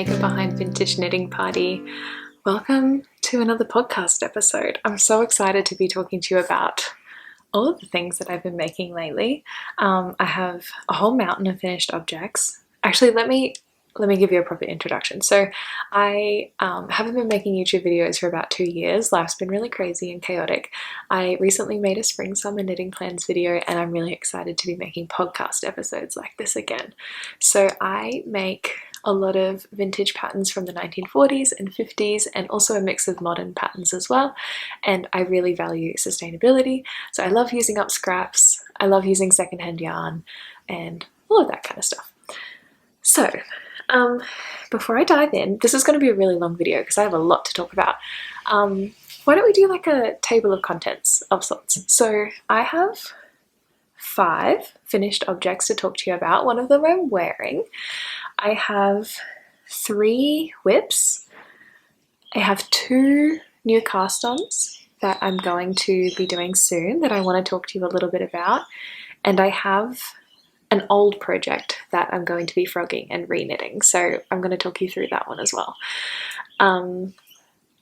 maker behind Vintage Knitting Party. Welcome to another podcast episode. I'm so excited to be talking to you about all of the things that I've been making lately. I have a whole mountain of finished objects. Actually, let me give you a proper introduction. So I haven't been making YouTube videos for about 2 years. Life's been really crazy and chaotic. I recently made a spring summer knitting plans video and I'm really excited to be making podcast episodes like this again. So I make a lot of vintage patterns from the 1940s and 50s and also a mix of modern patterns as well. And I really value sustainability. So I love using up scraps. I love using secondhand yarn and all of that kind of stuff. So before I dive in, this is going to be a really long video because I have a lot to talk about. Why don't we do like a table of contents of sorts? So I have 5 finished objects to talk to you about. One of them I'm wearing. I have 3 whips. I have 2 new cast-ons that I'm going to be doing soon that I want to talk to you a little bit about. And I have an old project that I'm going to be frogging and reknitting, so I'm going to talk you through that one as well.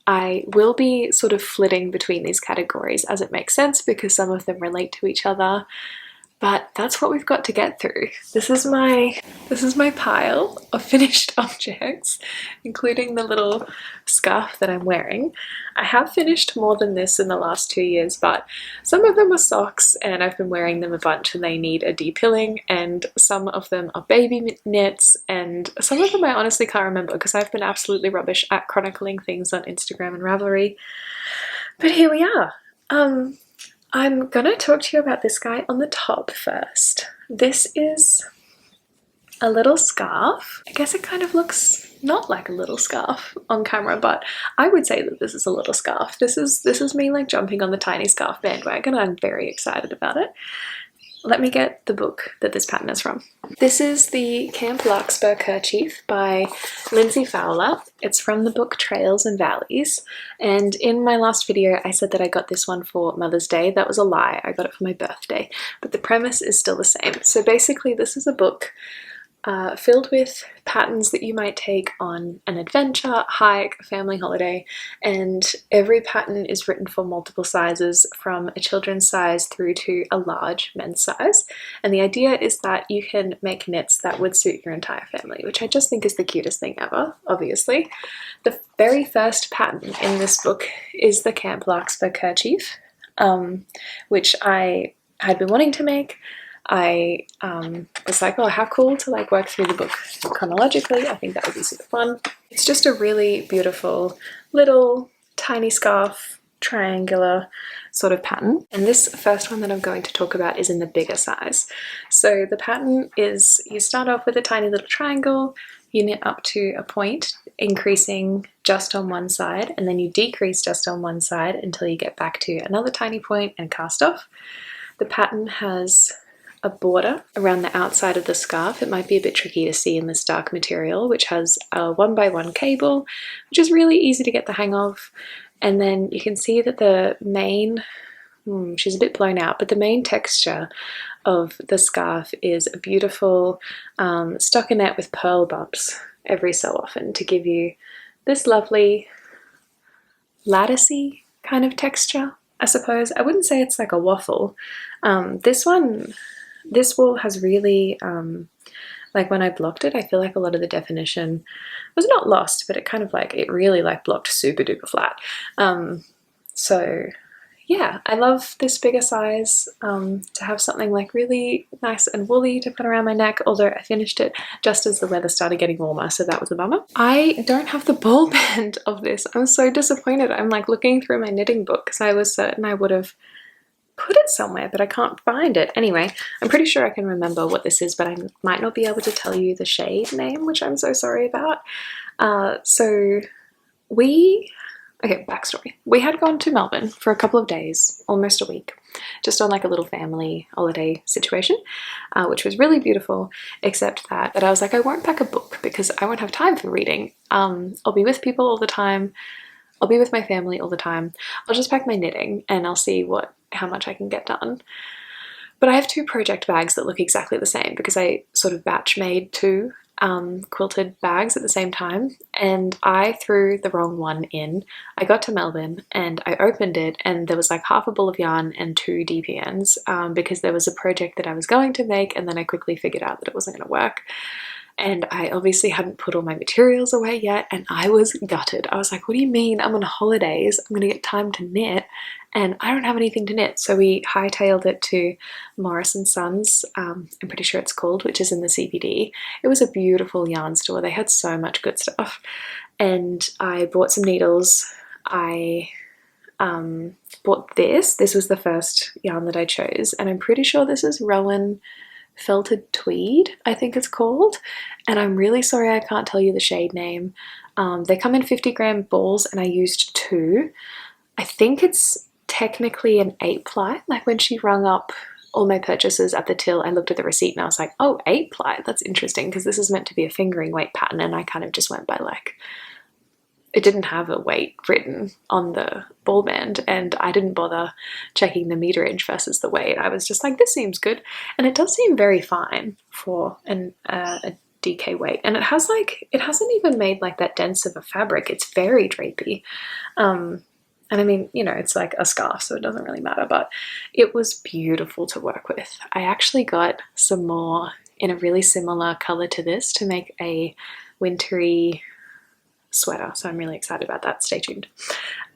I will be sort of flitting between these categories as it makes sense because some of them relate to each other, but that's what we've got to get through. This is my pile of finished objects, including the little scarf that I'm wearing. I have finished more than this in the last 2 years, but some of them are socks and I've been wearing them a bunch and they need a depilling, and some of them are baby knits, and some of them I honestly can't remember because I've been absolutely rubbish at chronicling things on Instagram and Ravelry. But here we are. I'm gonna talk to you about this guy on the top first. This is a little scarf. I guess it kind of looks not like a little scarf on camera, but I would say that this is a little scarf. This is me like jumping on the tiny scarf bandwagon. I'm very excited about it. Let me get the book that this pattern is from. This is the Camp Larkspur Kerchief by Lindsay Fowler. It's from the book Trails and Valleys, and in my last video I said that I got this one for Mother's Day. That was a lie. I got it for my birthday, but the premise is still the same. So basically this is a book filled with patterns that you might take on an adventure, hike, a family holiday, and every pattern is written for multiple sizes, from a children's size through to a large men's size. And the idea is that you can make knits that would suit your entire family, which I just think is the cutest thing ever, obviously. The very first pattern in this book is the Camp Larkspur Kerchief, which I had been wanting to make. I was like, oh, how cool to like work through the book chronologically. I think that would be super fun. It's just a really beautiful little tiny scarf, triangular sort of pattern. And this first one that I'm going to talk about is in the bigger size. So the pattern is, you start off with a tiny little triangle, you knit up to a point, increasing just on one side, and then you decrease just on one side until you get back to another tiny point and cast off. The pattern has a border around the outside of the scarf. It might be a bit tricky to see in this dark material, which has a 1x1 cable, which is really easy to get the hang of. And then you can see that the main, she's a bit blown out, but the main texture of the scarf is a beautiful stockinette with pearl bumps every so often to give you this lovely latticey kind of texture, I suppose. I wouldn't say it's like a waffle. This wool has really, like when I blocked it, I feel like a lot of the definition was not lost, but it kind of like, it really like blocked super duper flat. So yeah, I love this bigger size to have something like really nice and woolly to put around my neck, although I finished it just as the weather started getting warmer, so that was a bummer. I don't have the ball band of this. I'm so disappointed. I'm like looking through my knitting book because I was certain I would have put it somewhere, but I can't find it. Anyway, I'm pretty sure I can remember what this is, but I might not be able to tell you the shade name, which I'm so sorry about. Okay, backstory. We had gone to Melbourne for a couple of days, almost a week, just on like a little family holiday situation, which was really beautiful, except that I was like, I won't pack a book because I won't have time for reading. I'll be with people all the time. I'll be with my family all the time. I'll just pack my knitting and I'll see how much I can get done. But I have 2 project bags that look exactly the same because I sort of batch made 2 quilted bags at the same time, and I threw the wrong one in. I got to Melbourne and I opened it and there was like half a ball of yarn and 2 DPNs because there was a project that I was going to make, and then I quickly figured out that it wasn't going to work. And I obviously hadn't put all my materials away yet, and I was gutted. I was like, what do you mean? I'm on holidays, I'm gonna get time to knit, and I don't have anything to knit. So we hightailed it to Morris & Sons, I'm pretty sure it's called, which is in the CBD. It was a beautiful yarn store. They had so much good stuff. And I bought some needles. I bought this. This was the first yarn that I chose, and I'm pretty sure this is Rowan Felted Tweed, I think it's called, and I'm really sorry I can't tell you the shade name. They come in 50-gram balls and I used 2. I think it's technically an 8-ply. Like when she rung up all my purchases at the till, I looked at the receipt and I was like, oh, 8-ply, that's interesting, because this is meant to be a fingering weight pattern, and I kind of just went by like, it didn't have a weight written on the ball band, and I didn't bother checking the meterage versus the weight. I was just like, this seems good, and it does seem very fine for a DK weight, and it has like, it hasn't even made like that dense of a fabric. It's very drapey, and I mean, you know, it's like a scarf, so it doesn't really matter, but it was beautiful to work with. I actually got some more in a really similar color to this to make a wintry sweater, so I'm really excited about that. Stay tuned.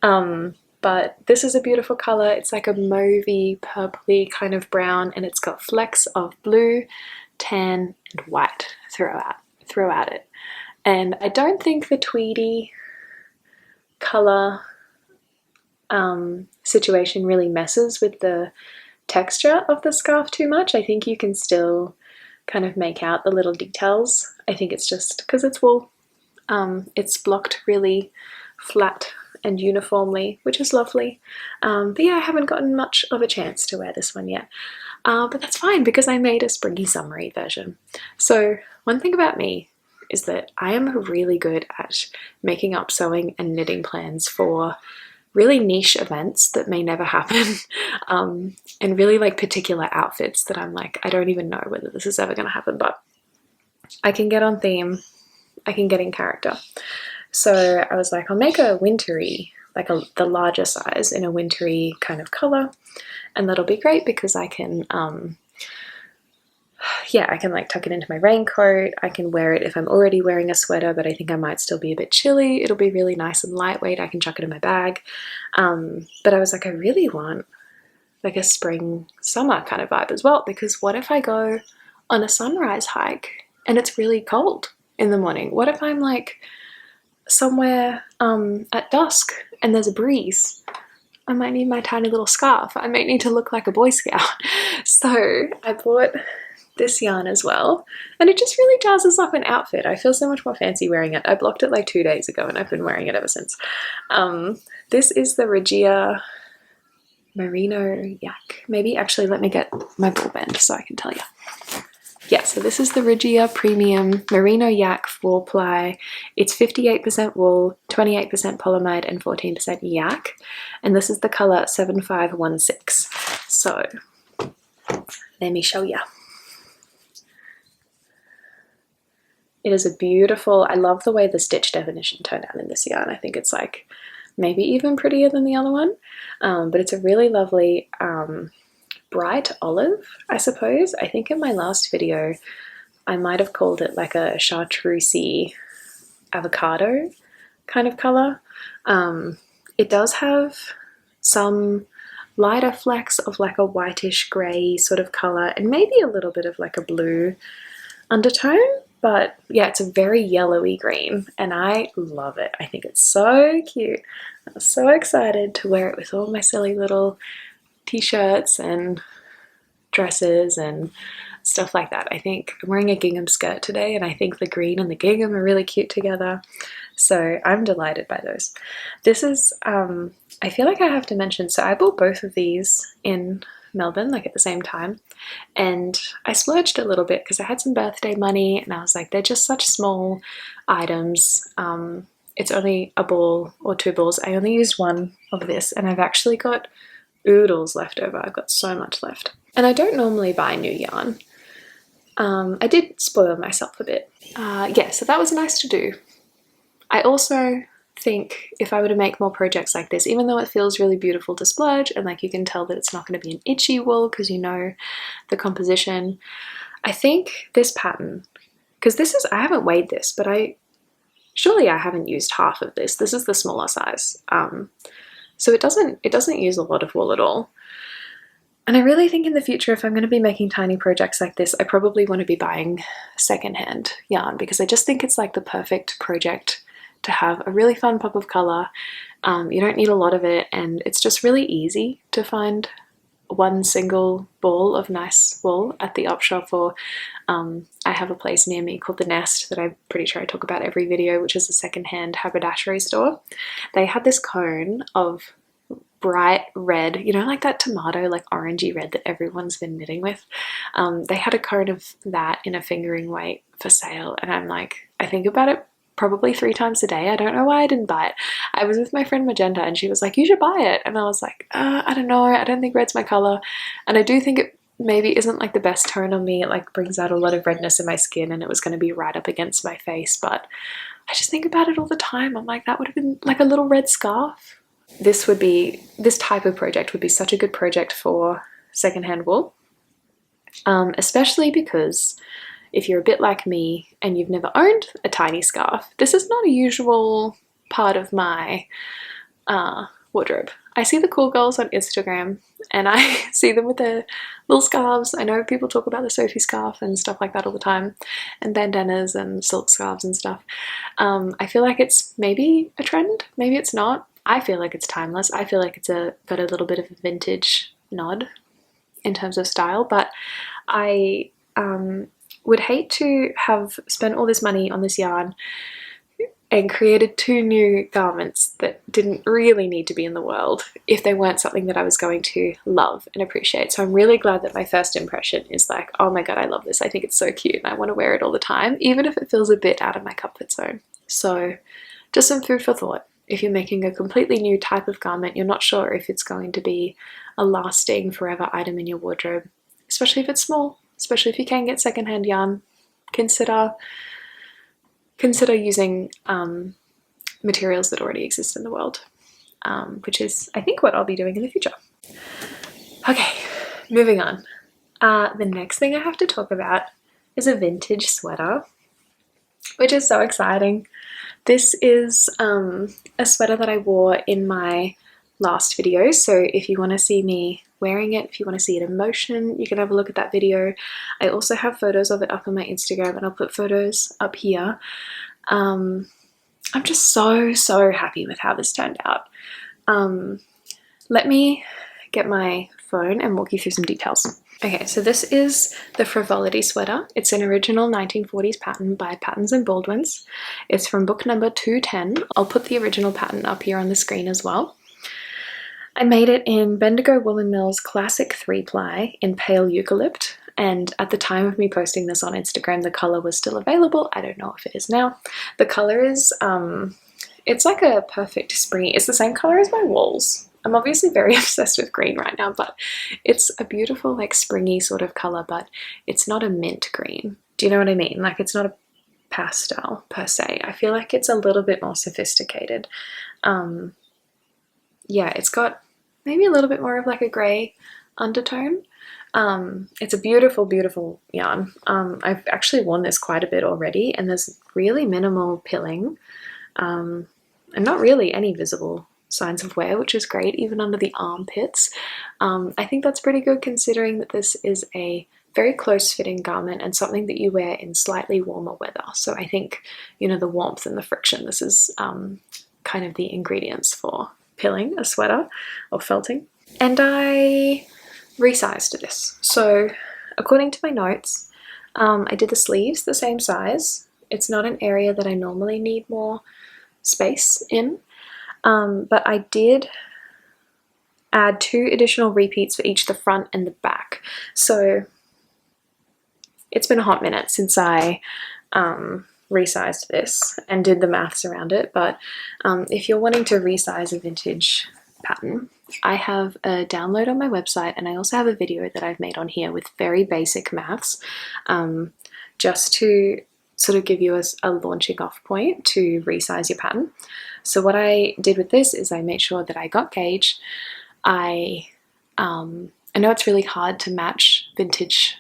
But this is a beautiful color. It's like a mauvey, purpley kind of brown, and it's got flecks of blue, tan, and white throughout it. And I don't think the tweedy color situation really messes with the texture of the scarf too much. I think you can still kind of make out the little details. I think it's just because it's wool. It's blocked really flat and uniformly, which is lovely. But yeah, I haven't gotten much of a chance to wear this one yet. But that's fine because I made a springy summery version. So one thing about me is that I am really good at making up sewing and knitting plans for really niche events that may never happen, and really like particular outfits that I'm like, I don't even know whether this is ever going to happen, but I can get on theme. I can get in character. So I was like, I'll make a wintry, like the larger size in a wintry kind of color, and that'll be great because I can, yeah, I can like tuck it into my raincoat. I can wear it if I'm already wearing a sweater, but I think I might still be a bit chilly. It'll be really nice and lightweight. I can chuck it in my bag. But I was like, I really want like a spring summer kind of vibe as well, because what if I go on a sunrise hike and it's really cold in the morning? What if I'm like somewhere at dusk and there's a breeze? I might need my tiny little scarf. I might need to look like a Boy Scout. So I bought this yarn as well, and it just really jazzes up an outfit. I feel so much more fancy wearing it. I blocked it like 2 days ago and I've been wearing it ever since. This is the Regia Merino Yak. Maybe actually let me get my ball band so I can tell you. Yeah, so this is the Regia Premium Merino Yak 4-ply. It's 58% wool, 28% polyamide, and 14% yak. And this is the color 7516. So let me show you. It is a beautiful, I love the way the stitch definition turned out in this yarn. I think it's like maybe even prettier than the other one. But it's a really lovely bright olive, I suppose. I think in my last video I might have called it like a chartreusey avocado kind of color. It does have some lighter flecks of like a whitish grey sort of color and maybe a little bit of like a blue undertone, but yeah, it's a very yellowy green and I love it. I think it's so cute. I'm so excited to wear it with all my silly little t-shirts and dresses and stuff like that. I think I'm wearing a gingham skirt today and I think the green and the gingham are really cute together. So I'm delighted by those. This is, I feel like I have to mention, so I bought both of these in Melbourne, like at the same time, and I splurged a little bit because I had some birthday money and I was like, they're just such small items. It's only a ball or 2 balls. I only used one of this and I've actually got oodles left over. I've got so much left. And I don't normally buy new yarn, I did spoil myself a bit. Yeah, so that was nice to do. I also think if I were to make more projects like this, even though it feels really beautiful to splurge and like you can tell that it's not going to be an itchy wool because you know the composition, I think this pattern, because this is, I haven't weighed this, but surely I haven't used half of this. This is the smaller size. So it doesn't use a lot of wool at all. And I really think in the future, if I'm going to be making tiny projects like this, I probably want to be buying secondhand yarn, because I just think it's like the perfect project to have a really fun pop of color. You don't need a lot of it, and it's just really easy to find one single ball of nice wool at the op shop, or I have a place near me called The Nest that I'm pretty sure I talk about every video, which is a secondhand haberdashery store. They had this cone of bright red, you know, like that tomato, like orangey red that everyone's been knitting with. They had a cone of that in a fingering weight for sale, and I'm like, I think about it probably 3 times a day. I don't know why I didn't buy it. I was with my friend Magenta and she was like, you should buy it. And I was like, I don't know, I don't think red's my color. And I do think it maybe isn't like the best tone on me. It like brings out a lot of redness in my skin, and it was going to be right up against my face. But I just think about it all the time. I'm like, that would have been like a little red scarf. This type of project would be such a good project for secondhand wool, especially because if you're a bit like me and you've never owned a tiny scarf, this is not a usual part of my wardrobe. I see the cool girls on Instagram and I see them with their little scarves. I know people talk about the Sophie scarf and stuff like that all the time, and bandanas and silk scarves and stuff. I feel like it's maybe a trend, maybe it's not. I feel like it's timeless. I feel like it's got a little bit of a vintage nod in terms of style, but I would hate to have spent all this money on this yarn and created 2 new garments that didn't really need to be in the world if they weren't something that I was going to love and appreciate. So I'm really glad that my first impression is like, oh my god, I love this. I think it's so cute and I want to wear it all the time, even if it feels a bit out of my comfort zone. So just some food for thought. If you're making a completely new type of garment, you're not sure if it's going to be a lasting forever item in your wardrobe, especially if it's small, especially if you can get secondhand yarn, consider using materials that already exist in the world, which is, I think, what I'll be doing in the future. Okay, moving on. The next thing I have to talk about is a vintage sweater, which is so exciting. This is a sweater that I wore in my last video, so if you want to see me wearing it, if you want to see it in motion, you can have a look at that video. I also have photos of it up on my Instagram, and I'll put photos up here. I'm just so happy with how this turned out. Let me get my phone and walk you through some details. Okay, so this is the Frivolity Sweater. It's an original 1940s pattern by Patterns and Baldwins. It's from book number 210. I'll put the original pattern up here on the screen as well. I made it in Bendigo Woolen Mills Classic 3-ply in pale eucalypt, and at the time of me posting this on Instagram, the colour was still available. I don't know if it is now. The colour is, it's like a perfect springy, it's the same colour as my walls. I'm obviously very obsessed with green right now, but it's a beautiful like springy sort of colour, but it's not a mint green. Do you know what I mean? Like, it's not a pastel per se. I feel like it's a little bit more sophisticated. Yeah, it's got maybe a little bit more of like a grey undertone. It's a beautiful yarn. I've actually worn this quite a bit already, and there's really minimal pilling, and not really any visible signs of wear, which is great, even under the armpits. I think that's pretty good considering that this is a very close fitting garment and something that you wear in slightly warmer weather. So I think, you know, the warmth and the friction, this is kind of the ingredients for pilling a sweater or felting. And I resized this. So according to my notes, I did the sleeves the same size. It's not an area that I normally need more space in. But I did add 2 additional repeats for each the front and the back. So it's been a hot minute since I resized this and did the maths around it, but if you're wanting to resize a vintage pattern, I have a download on my website, and I also have a video that I've made on here with very basic maths, just to sort of give you a launching off point to resize your pattern. So what I did with this is I made sure that I got gauge. I know it's really hard to match vintage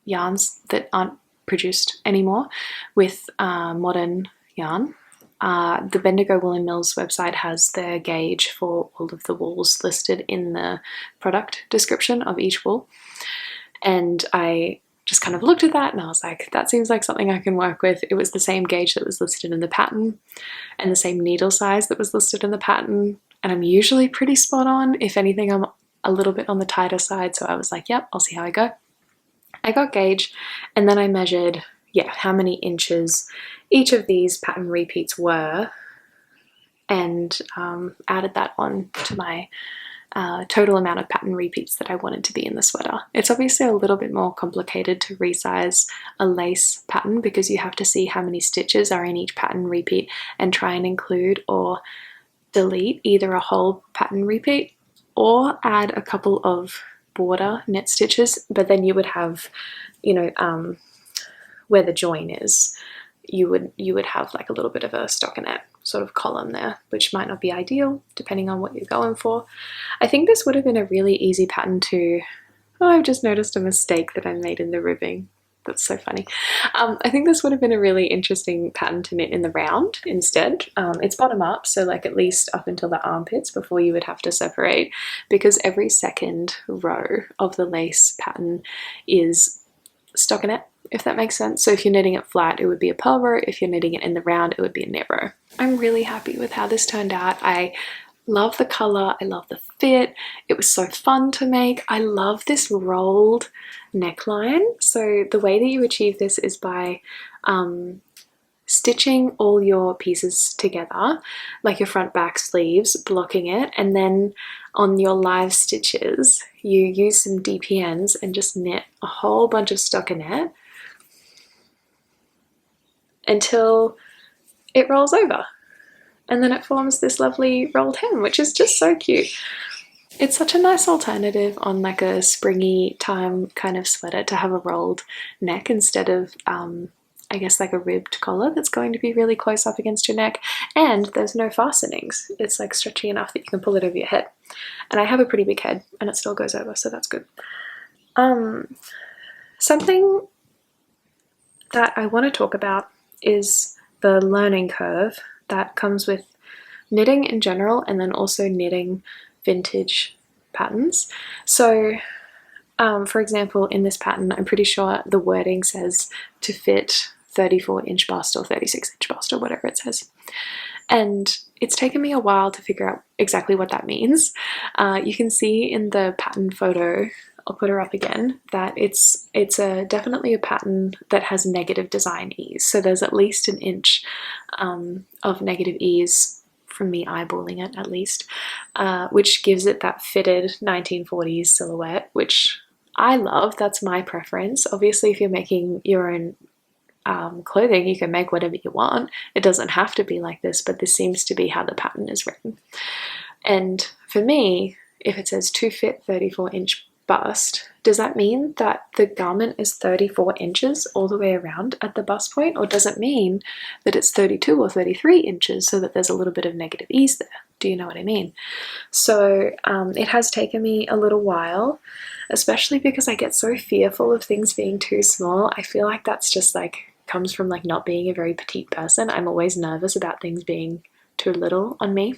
yarns that aren't produced anymore with modern yarn. The Bendigo Wool and Mills website has their gauge for all of the wools listed in the product description of each wool, and I just kind of looked at that and I was like, that seems like something I can work with. It was the same gauge that was listed in the pattern and the same needle size that was listed in the pattern, and I'm usually pretty spot on. If anything, I'm a little bit on the tighter side, so I was like, yep, I'll see how I go. I got gauge, and then I measured, yeah, how many inches each of these pattern repeats were, and added that on to my total amount of pattern repeats that I wanted to be in the sweater. It's obviously a little bit more complicated to resize a lace pattern because you have to see how many stitches are in each pattern repeat and try and include or delete either a whole pattern repeat or add a couple of border knit stitches, but then you would have, you know, where the join is, you would have like a little bit of a stockinette sort of column there, which might not be ideal depending on what you're going for. I think this would have been a really easy pattern to, oh, I've just noticed a mistake that I made in the ribbing. That's so funny. I think this would have been a really interesting pattern to knit in the round instead. It's bottom up, so like at least up until the armpits before you would have to separate, because every second row of the lace pattern is stockinette, if that makes sense. So if you're knitting it flat, it would be a purl row. If you're knitting it in the round, it would be a knit row. I'm really happy with how this turned out. I love the color, I love the fit, it was so fun to make. I love this rolled neckline. So the way that you achieve this is by stitching all your pieces together, like your front back sleeves, blocking it, and then on your live stitches you use some DPNs and just knit a whole bunch of stockinette until it rolls over, and then it forms this lovely rolled hem, which is just so cute. It's such a nice alternative on like a springy time kind of sweater to have a rolled neck instead of I guess like a ribbed collar that's going to be really close up against your neck, and there's no fastenings. It's like stretchy enough that you can pull it over your head. And I have a pretty big head and it still goes over, so that's good. Something that I want to talk about is the learning curve that comes with knitting in general and then also knitting vintage patterns. So for example, in this pattern, I'm pretty sure the wording says to fit 34-inch bust or 36-inch bust or whatever it says. And it's taken me a while to figure out exactly what that means. You can see in the pattern photo, I'll put her up again, that it's definitely a pattern that has negative design ease. So there's at least an inch of negative ease from me eyeballing it at least, which gives it that fitted 1940s silhouette, which I love. That's my preference. Obviously, if you're making your own clothing, you can make whatever you want. It doesn't have to be like this, but this seems to be how the pattern is written. And for me, if it says to fit 34-inch bust, does that mean that the garment is 34 inches all the way around at the bust point, or does it mean that it's 32 or 33 inches so that there's a little bit of negative ease there? Do you know what I mean? So it has taken me a little while, especially because I get so fearful of things being too small. I feel like that's just like comes from like not being a very petite person. I'm always nervous about things being too little on me.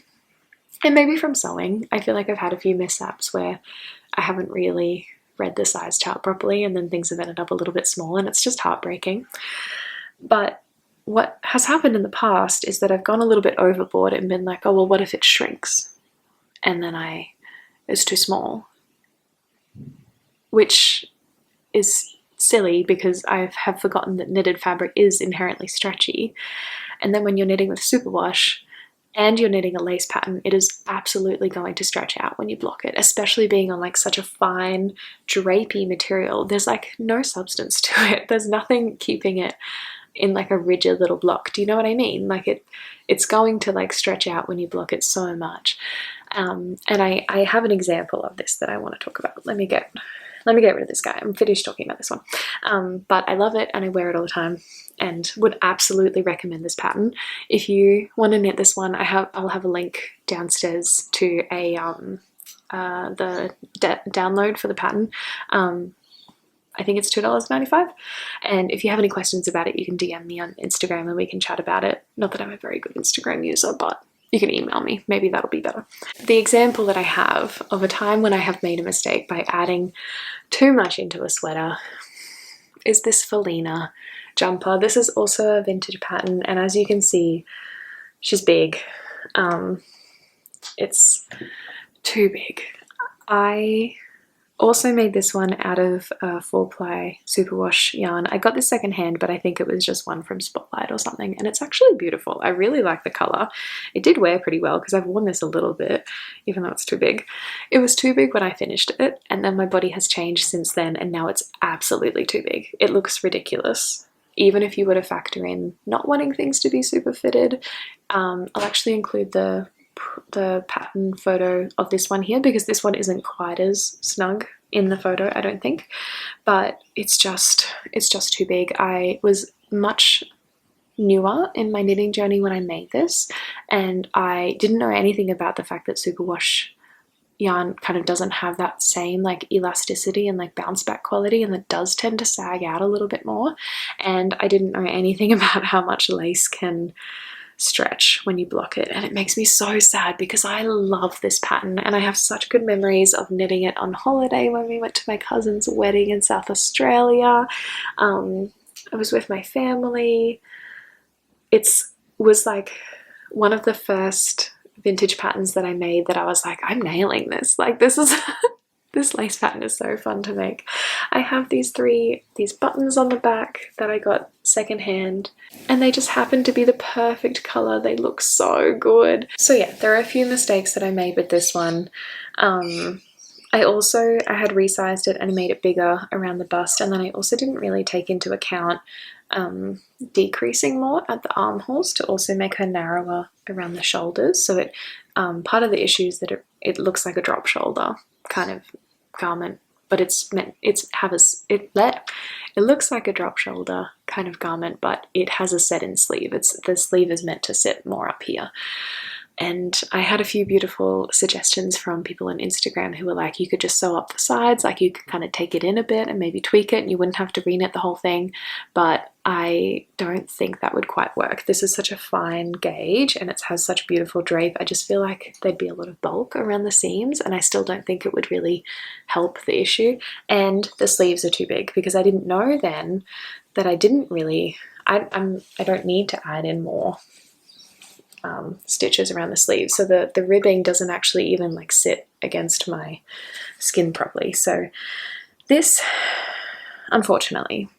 And maybe from sewing, I feel like I've had a few mishaps where I haven't really read the size chart properly and then things have ended up a little bit small, and it's just heartbreaking. But what has happened in the past is that I've gone a little bit overboard and been like, oh, well, what if it shrinks? And then it's too small. Which is silly because I have forgotten that knitted fabric is inherently stretchy. And then when you're knitting with superwash and you're knitting a lace pattern, it is absolutely going to stretch out when you block it, especially being on like such a fine drapey material. There's like no substance to it. There's nothing keeping it in like a rigid little block. Do you know what I mean? Like it's going to like stretch out when you block it so much. And I have an example of this that I want to talk about. Let me get rid of this guy. I'm finished talking about this one. But I love it and I wear it all the time and would absolutely recommend this pattern. If you want to knit this one, I'll have a link downstairs to a the download for the pattern. I think it's $2.95. And if you have any questions about it, you can DM me on Instagram and we can chat about it. Not that I'm a very good Instagram user, but you can email me. Maybe that'll be better. The example that I have of a time when I have made a mistake by adding too much into a sweater is this Feleena Jumper. This is also a vintage pattern, and as you can see, she's big. It's too big. I also made this one out of 4-ply superwash yarn. I got this secondhand, but I think it was just one from Spotlight or something, and it's actually beautiful. I really like the color. It did wear pretty well because I've worn this a little bit, even though it's too big. It was too big when I finished it, and then my body has changed since then, and now it's absolutely too big. It looks ridiculous. Even if you were to factor in not wanting things to be super fitted, I'll actually include the pattern photo of this one here because this one isn't quite as snug in the photo, I don't think, but it's just too big. I was much newer in my knitting journey when I made this, and I didn't know anything about the fact that superwash yarn kind of doesn't have that same like elasticity and like bounce back quality, and it does tend to sag out a little bit more. And I didn't know anything about how much lace can stretch when you block it, and it makes me so sad because I love this pattern and I have such good memories of knitting it on holiday when we went to my cousin's wedding in South Australia. I was with my family. It was like one of the first vintage patterns that I made that I was like, I'm nailing this. Like this is this lace pattern is so fun to make. I have these buttons on the back that I got secondhand, and they just happen to be the perfect color. They look so good. So yeah, there are a few mistakes that I made with this one. I had resized it and made it bigger around the bust, and then I also didn't really take into account decreasing more at the armholes to also make her narrower around the shoulders. So it part of the issue is that it looks like a drop shoulder kind of garment, but it looks like a drop shoulder kind of garment, but it has a set-in sleeve. The sleeve is meant to sit more up here. And I had a few beautiful suggestions from people on Instagram who were like, you could just sew up the sides, like you could kind of take it in a bit and maybe tweak it and you wouldn't have to reknit the whole thing. But I don't think that would quite work. This is such a fine gauge and it has such beautiful drape. I just feel like there'd be a lot of bulk around the seams, and I still don't think it would really help the issue. And the sleeves are too big because I didn't know then that I don't need to add in more stitches around the sleeves, so the ribbing doesn't actually even like sit against my skin properly. So this, unfortunately,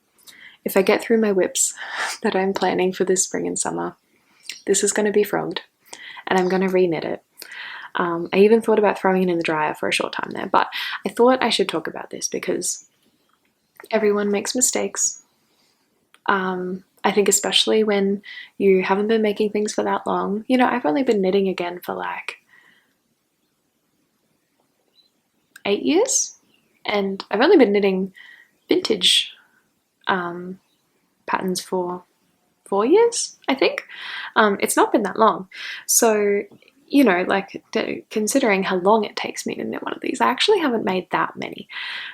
if I get through my whips that I'm planning for this spring and summer, this is going to be frogged and I'm going to reknit it. I even thought about throwing it in the dryer for a short time there, but I thought I should talk about this because everyone makes mistakes. I think especially when you haven't been making things for that long. You know, I've only been knitting again for like 8 years, and I've only been knitting vintage patterns for 4 years, I think. It's not been that long. So, you know, like considering how long it takes me to knit one of these, I actually haven't made that many.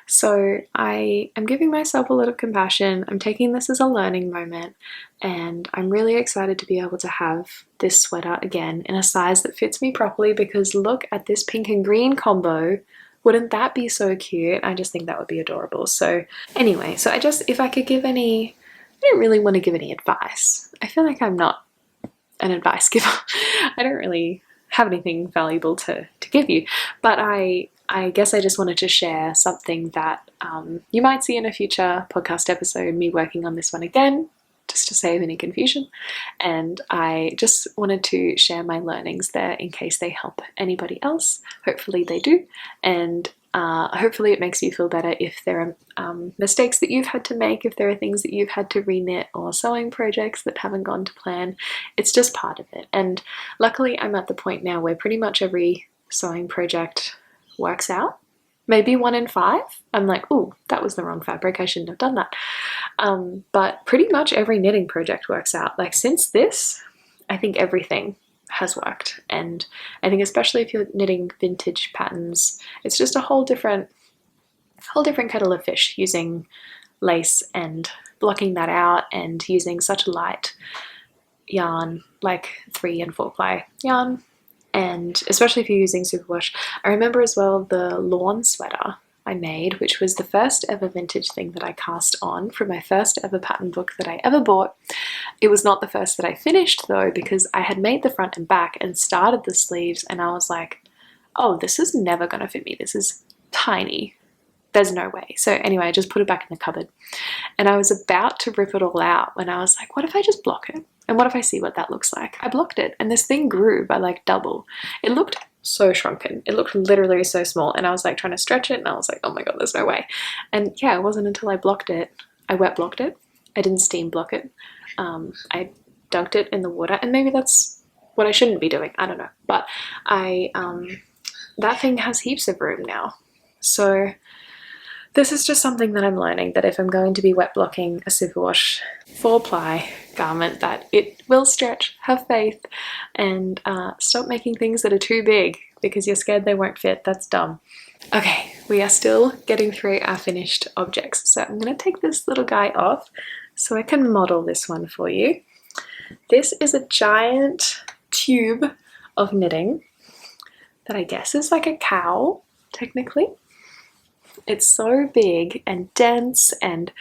So I am giving myself a lot of compassion. I'm taking this as a learning moment, and I'm really excited to be able to have this sweater again in a size that fits me properly, because look at this pink and green combo. Wouldn't that be so cute? I just think that would be adorable. So anyway, so if I could give I don't really want to give any advice. I feel like I'm not an advice giver. I don't really have anything valuable to give you, but I guess I just wanted to share something that you might see in a future podcast episode, me working on this one again. just to save any confusion, and I just wanted to share my learnings there in case they help anybody else. Hopefully they do, and hopefully it makes you feel better if there are mistakes that you've had to make, if there are things that you've had to reknit, or sewing projects that haven't gone to plan. It's just part of it, and luckily I'm at the point now where pretty much every sewing project works out. Maybe 1 in 5, I'm like, oh, that was the wrong fabric, I shouldn't have done that. But pretty much every knitting project works out. Like since this, I think everything has worked. And I think especially if you're knitting vintage patterns, it's just a whole different kettle of fish, using lace and blocking that out and using such light yarn, like 3 and 4 ply yarn. And especially if you're using superwash. I remember as well the lawn sweater I made, which was the first ever vintage thing that I cast on from my first ever pattern book that I ever bought. It was not the first that I finished though, because I had made the front and back and started the sleeves, and I was like, oh, this is never gonna fit me. This is tiny. There's no way. So anyway, I just put it back in the cupboard, and I was about to rip it all out when I was like, what if I just block it? And what if I see what that looks like? I blocked it, and this thing grew by like double. It looked so shrunken. It looked literally so small, and I was like trying to stretch it, and I was like, oh my god, there's no way. And yeah, it wasn't until I blocked it, I wet blocked it. I didn't steam block it. I dunked it in the water, and maybe that's what I shouldn't be doing. I don't know. But that thing has heaps of room now. So this is just something that I'm learning, that if I'm going to be wet blocking a superwash 4 ply garment, that it will stretch, have faith, and stop making things that are too big because you're scared they won't fit. That's dumb. Okay, we are still getting through our finished objects. So I'm going to take this little guy off so I can model this one for you. This is a giant tube of knitting that I guess is like a cowl, technically. It's so big and dense and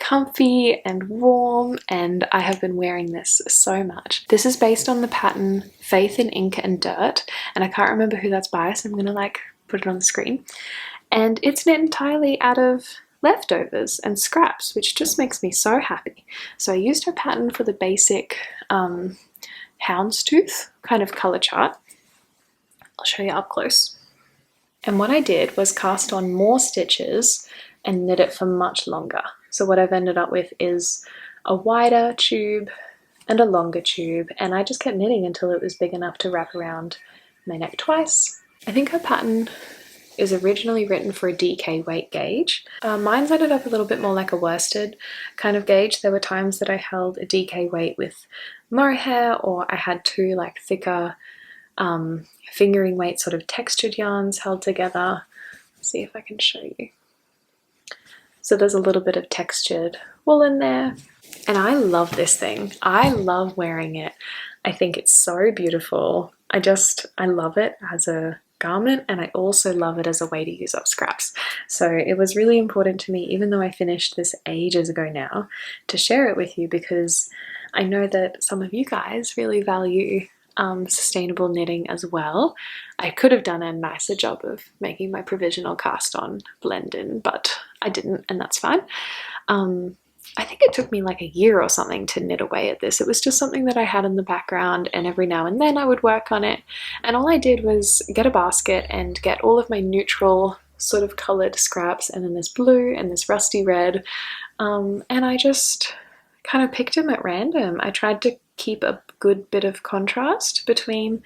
comfy and warm, and I have been wearing this so much. This is based on the pattern Faith in Ink and Dirt, and I can't remember who that's by, so I'm gonna like put it on the screen. And it's knit entirely out of leftovers and scraps, which just makes me so happy. So I used her pattern for the basic houndstooth kind of color chart. I'll show you up close. And what I did was cast on more stitches and knit it for much longer. So what I've ended up with is a wider tube and a longer tube, and I just kept knitting until it was big enough to wrap around my neck twice. I think her pattern is originally written for a DK weight gauge. Mine's ended up a little bit more like a worsted kind of gauge. There were times that I held a DK weight with mohair, or I had 2 like thicker fingering weight sort of textured yarns held together. Let's see if I can show you. So there's a little bit of textured wool in there, and I love this thing. I love wearing it. I think it's so beautiful. I love it as a garment, and I also love it as a way to use up scraps. So it was really important to me, even though I finished this ages ago now, to share it with you, because I know that some of you guys really value sustainable knitting as well. I could have done a nicer job of making my provisional cast on blend in, but I didn't, and that's fine. I think it took me like a year or something to knit away at this. It was just something that I had in the background, and every now and then I would work on it. And all I did was get a basket and get all of my neutral sort of colored scraps, and then this blue and this rusty red, and I just kind of picked them at random. I tried to keep a good bit of contrast between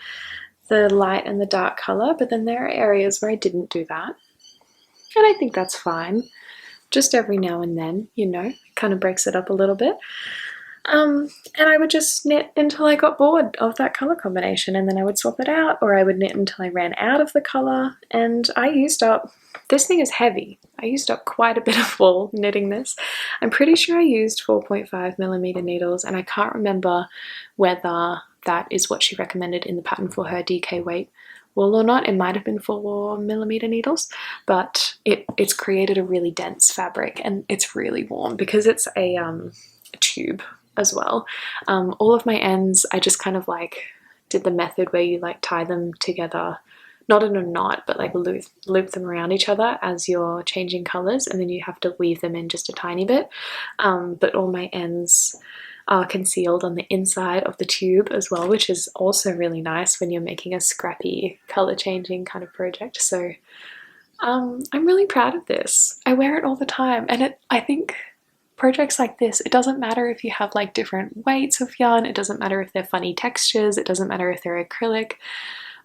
the light and the dark color, but then there are areas where I didn't do that, and I think that's fine. Just every now and then, you know, it kind of breaks it up a little bit. And I would just knit until I got bored of that color combination, and then I would swap it out, or I would knit until I ran out of the color. And I used up, this thing is heavy. I used up quite a bit of wool knitting this. I'm pretty sure I used 4.5mm needles, and I can't remember whether that is what she recommended in the pattern for her DK weight wool or not. It might have been 4mm needles, but it's created a really dense fabric, and it's really warm because it's a tube as well. All of my ends, I just kind of like did the method where you like tie them together, not in a knot, but like loop them around each other as you're changing colors, and then you have to weave them in just a tiny bit. But all my ends are concealed on the inside of the tube as well, which is also really nice when you're making a scrappy color changing kind of project. So I'm really proud of this. I wear it all the time, and I think projects like this, it doesn't matter if you have like different weights of yarn, it doesn't matter if they're funny textures, it doesn't matter if they're acrylic,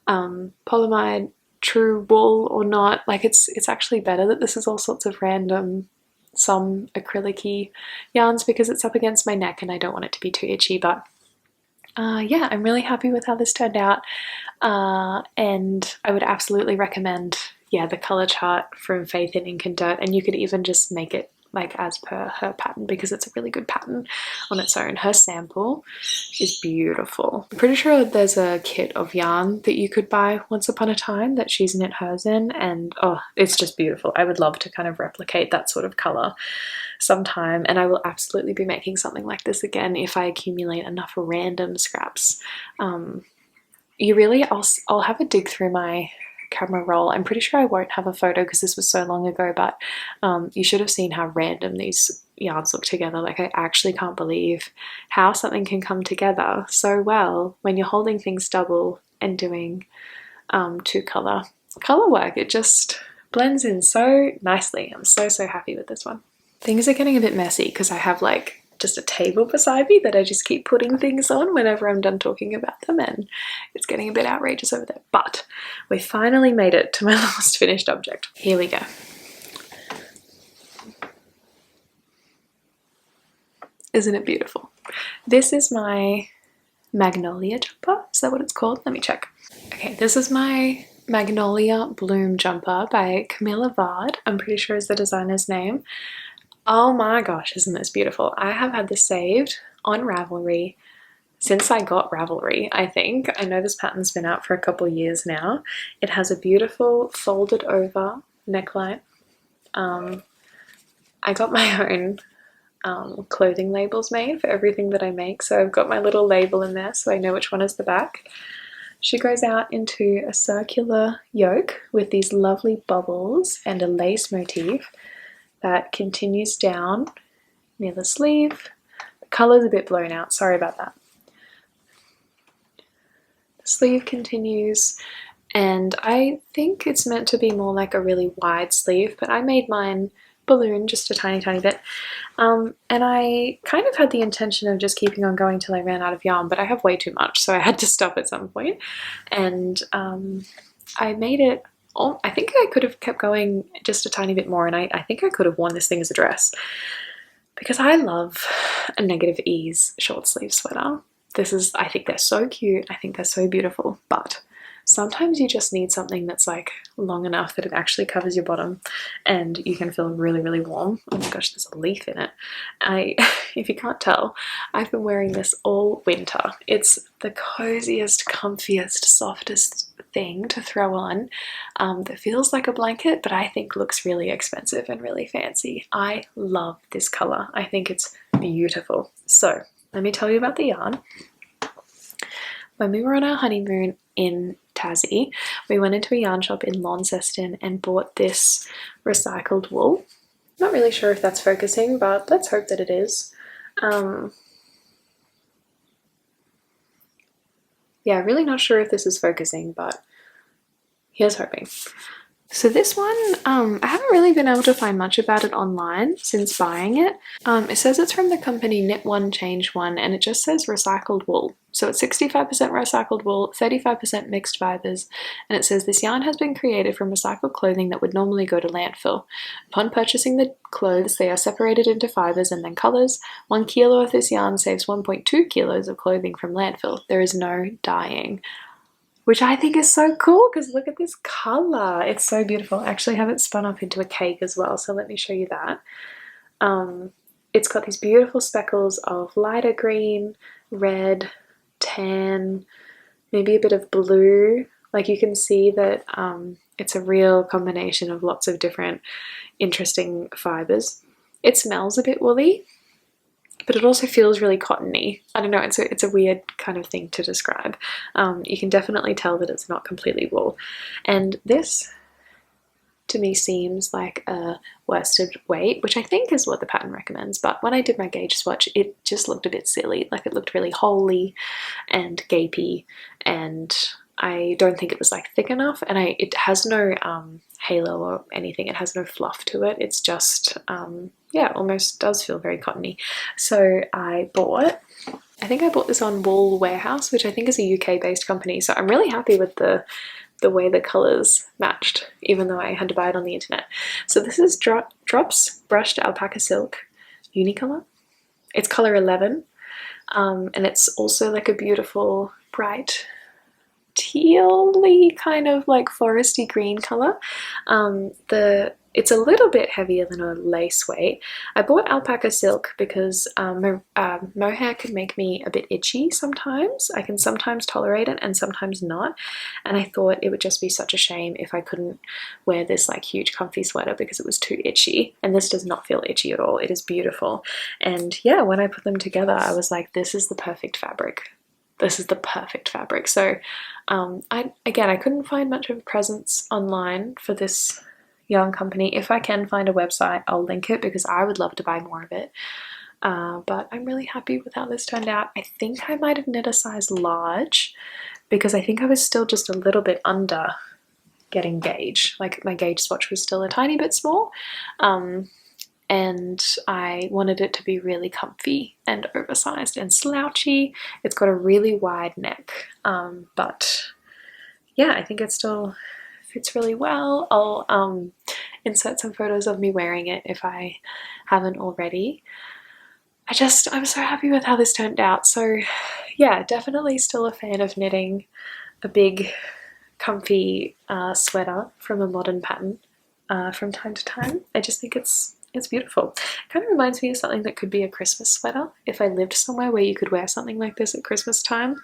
polyamide, true wool or not. Like it's actually better that this is all sorts of random, some acrylic-y yarns, because it's up against my neck and I don't want it to be too itchy. But yeah, I'm really happy with how this turned out, and I would absolutely recommend, yeah, the color chart from Faith in Ink and Dirt, and you could even just make it like as per her pattern, because it's a really good pattern on its own. Her sample is beautiful. I'm pretty sure there's a kit of yarn that you could buy once upon a time that she's knit hers in, and oh, it's just beautiful. I would love to kind of replicate that sort of color sometime, and I will absolutely be making something like this again if I accumulate enough random scraps. I'll have a dig through my camera roll. I'm pretty sure I won't have a photo because this was so long ago, but you should have seen how random these yarns look together. Like, I actually can't believe how something can come together so well when you're holding things double and doing two color work. It just blends in so nicely. I'm so happy with this one. Things are getting a bit messy because I have like just a table beside me that I just keep putting things on whenever I'm done talking about them, and it's getting a bit outrageous over there. But we finally made it to my last finished object. Here we go. Isn't it beautiful? This is my Magnolia jumper. Is that what it's called? Let me check. Okay, this is my Magnolia Bloom jumper by Camilla Vard. I'm pretty sure is the designer's name. Oh my gosh, isn't this beautiful? I have had this saved on Ravelry since I got Ravelry, I think. I know this pattern's been out for a couple years now. It has a beautiful folded over neckline. I got my own clothing labels made for everything that I make, so I've got my little label in there so I know which one is the back. She goes out into a circular yoke with these lovely bubbles and a lace motif that continues down near the sleeve. The colour's a bit blown out, sorry about that. The sleeve continues, and I think it's meant to be more like a really wide sleeve, but I made mine balloon just a tiny bit. And I kind of had the intention of just keeping on going till I ran out of yarn, but I have way too much, so I had to stop at some point. And I made it, I think I could have kept going just a tiny bit more, and I think I could have worn this thing as a dress, because I love a negative ease short sleeve sweater. I think they're so cute, I think they're so beautiful, but sometimes you just need something that's like long enough that it actually covers your bottom and you can feel really warm. Oh my gosh, there's a leaf in it. If you can't tell, I've been wearing this all winter. It's the coziest, comfiest, softest thing to throw on that feels like a blanket, but I think looks really expensive and really fancy. I love this color. I think it's beautiful. So let me tell you about the yarn. When we were on our honeymoon in Tassie, we went into a yarn shop in Launceston and bought this recycled wool. Not really sure if that's focusing, but let's hope that it is. Yeah, really not sure if this is focusing, but here's hoping. So this one, I haven't really been able to find much about it online since buying it. It says it's from the company Knit One Change One, and it just says recycled wool. So it's 65% recycled wool, 35% mixed fibers, and it says this yarn has been created from recycled clothing that would normally go to landfill. Upon purchasing the clothes, they are separated into fibers and then colors. 1 kilo of this yarn saves 1.2 kilos of clothing from landfill. There is no dyeing, which I think is so cool because look at this color. It's so beautiful. I actually have it spun up into a cake as well, so let me show you that. It's got these beautiful speckles of lighter green, red, tan, maybe a bit of blue. Like you can see that it's a real combination of lots of different interesting fibers. It smells a bit woolly, but it also feels really cottony. I don't know, it's a weird kind of thing to describe. You can definitely tell that it's not completely wool. And this to me seems like a worsted weight, which I think is what the pattern recommends, but when I did my gauge swatch, it just looked a bit silly. Like, it looked really holey and gapey, and I don't think it was like thick enough, and it has no halo or anything. It has no fluff to it. It's just yeah, almost does feel very cottony. So I think I bought this on Wool Warehouse, which I think is a UK based company, so I'm really happy with the way the colours matched, even though I had to buy it on the internet. So this is Drops Brushed Alpaca Silk Unicolor. It's colour 11, and it's also like a beautiful bright tealy kind of like foresty green colour. It's a little bit heavier than a lace weight. I bought alpaca silk because mohair can make me a bit itchy sometimes. I can sometimes tolerate it and sometimes not, and I thought it would just be such a shame if I couldn't wear this like huge comfy sweater because it was too itchy, and this does not feel itchy at all. It is beautiful, and yeah, when I put them together I was like, this is the perfect fabric. This is the perfect fabric. So I couldn't find much of a presence online for this yarn company. If I can find a website, I'll link it because I would love to buy more of it. But I'm really happy with how this turned out. I think I might have knit a size large because I think I was still just a little bit under getting gauge. Like, my gauge swatch was still a tiny bit small. And I wanted it to be really comfy and oversized and slouchy. It's got a really wide neck, but yeah, I think it still fits really well. I'll insert some photos of me wearing it if I haven't already. I'm so happy with how this turned out. So yeah, definitely still a fan of knitting a big comfy sweater from a modern pattern from time to time. I just think it's beautiful. It kind of reminds me of something that could be a Christmas sweater if I lived somewhere where you could wear something like this at Christmas time.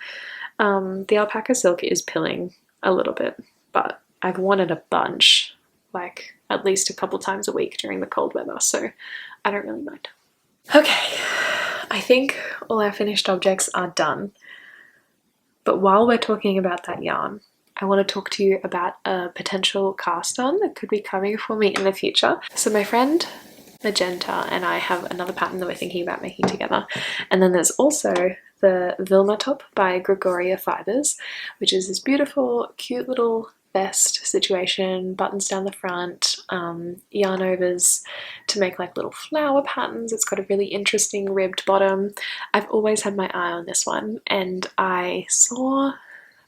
The alpaca silk is pilling a little bit, but I've worn it a bunch, like at least a couple times a week during the cold weather, so I don't really mind. Okay, I think all our finished objects are done, but while we're talking about that yarn, I want to talk to you about a potential cast on that could be coming for me in the future. So my friend Magenta and I have another pattern that we're thinking about making together, and then there's also the Vilma top by Gregoria Fibers, which is this beautiful cute little vest situation, buttons down the front, yarn overs to make like little flower patterns. It's got a really interesting ribbed bottom. I've always had my eye on this one, and I saw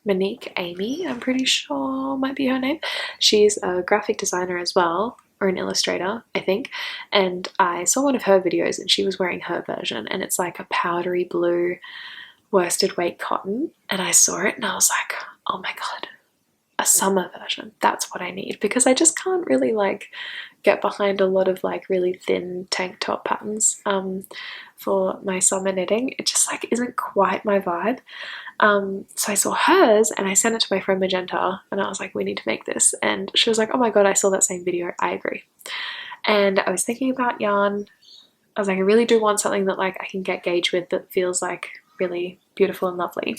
Monique Amy, I'm pretty sure might be her name. She's a graphic designer as well, or an illustrator, I think, and I saw one of her videos and she was wearing her version, and it's like a powdery blue worsted weight cotton, and I saw it and I was like, oh my god, a summer version, that's what I need, because I just can't really like get behind a lot of like really thin tank top patterns for my summer knitting. It just like isn't quite my vibe. So I saw hers and I sent it to my friend Magenta and I was like, we need to make this, and she was like, oh my god, I saw that same video, I agree. And I was thinking about yarn. I was like, I really do want something that like I can get gauge with that feels like really beautiful and lovely.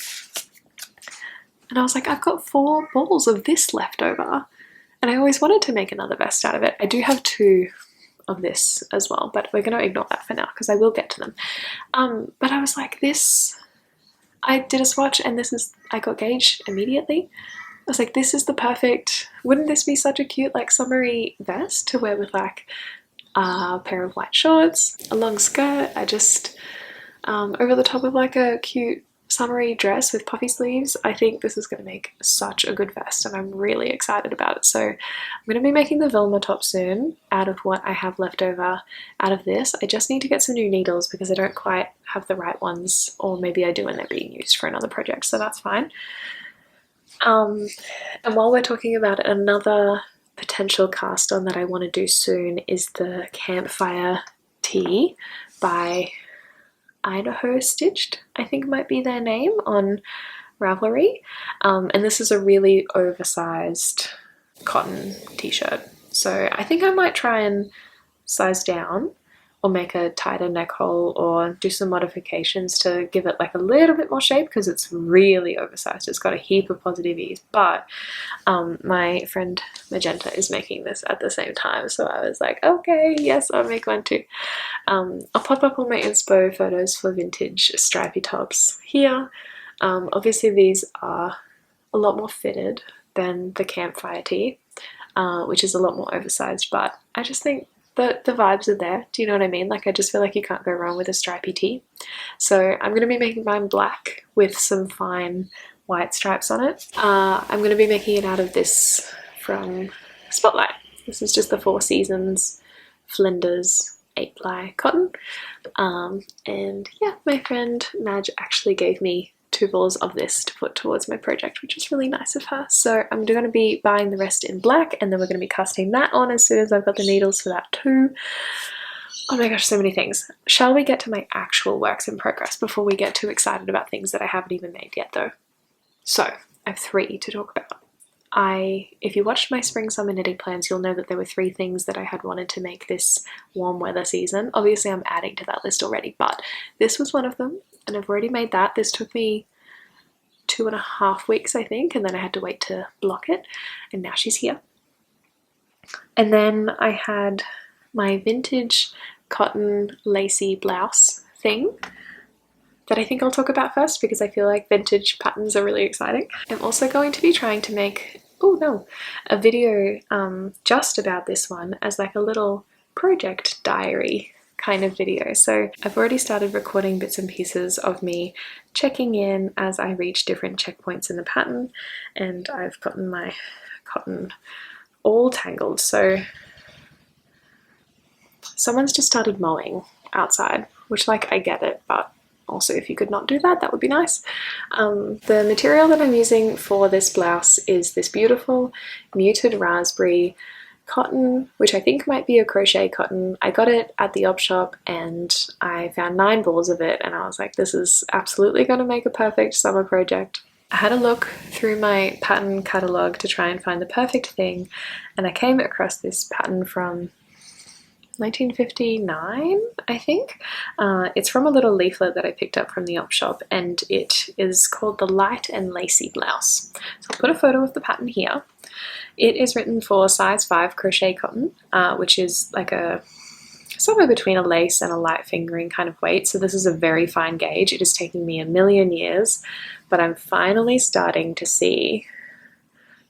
And I was like, I've got 4 balls of this left over, and I always wanted to make another vest out of it. I do have 2 of this as well, but we're going to ignore that for now because I will get to them. But I was like, I did a swatch and I got gauge immediately. I was like, this is the perfect, wouldn't this be such a cute like summery vest to wear with like a pair of white shorts, a long skirt, over the top of like a cute summery dress with puffy sleeves. I think this is going to make such a good vest and I'm really excited about it. So I'm going to be making the Vilma top soon out of what I have left over out of this. I just need to get some new needles because I don't quite have the right ones, or maybe I do and they're being used for another project, so that's fine. And while we're talking about it, another potential cast on that I want to do soon is the Campfire Tee by Idaho Stitched, I think might be their name on Ravelry. And this is a really oversized cotton t-shirt. So I think I might try and size down or make a tighter neck hole or do some modifications to give it like a little bit more shape because it's really oversized. It's got a heap of positive ease, but my friend Magenta is making this at the same time, so I was like, okay, yes, I'll make one too. I'll pop up all my inspo photos for vintage stripy tops here. Obviously these are a lot more fitted than the Campfire Tee, which is a lot more oversized, but I just think the vibes are there. Do you know what I mean? Like, I just feel like you can't go wrong with a stripy tee. So I'm going to be making mine black with some fine white stripes on it. I'm going to be making it out of this from Spotlight. This is just the 4 Seasons Flinders 8-ply cotton. And yeah, my friend Madge actually gave me 2 balls of this to put towards my project, which is really nice of her. So I'm going to be buying the rest in black, and then we're going to be casting that on as soon as I've got the needles for that too. Oh my gosh, so many things. Shall we get to my actual works in progress before we get too excited about things that I haven't even made yet though? So I have 3 to talk about. If you watched my spring summer knitting plans, you'll know that there were 3 things that I had wanted to make this warm weather season. Obviously I'm adding to that list already, but this was one of them, and I've already made that. This took me 2.5 weeks, I think, and then I had to wait to block it, and now she's here. And then I had my vintage cotton lacy blouse thing that I think I'll talk about first because I feel like vintage patterns are really exciting. I'm also going to be trying to make, a video just about this one as like a little project diary kind of video. So I've already started recording bits and pieces of me checking in as I reach different checkpoints in the pattern, and I've gotten my cotton all tangled. So someone's just started mowing outside, which, like, I get it, but also if you could not do that, that would be nice. The material that I'm using for this blouse is this beautiful muted raspberry cotton, which I think might be a crochet cotton. I got it at the op shop and I found 9 balls of it, and I was like, this is absolutely going to make a perfect summer project. I had a look through my pattern catalogue to try and find the perfect thing, and I came across this pattern from 1959, I think. It's from a little leaflet that I picked up from the op shop, and it is called the Light and Lacy Blouse. So I'll put a photo of the pattern here. It is written for size 5 crochet cotton, which is like somewhere between a lace and a light fingering kind of weight. So this is a very fine gauge. It is taking me a million years, but I'm finally starting to see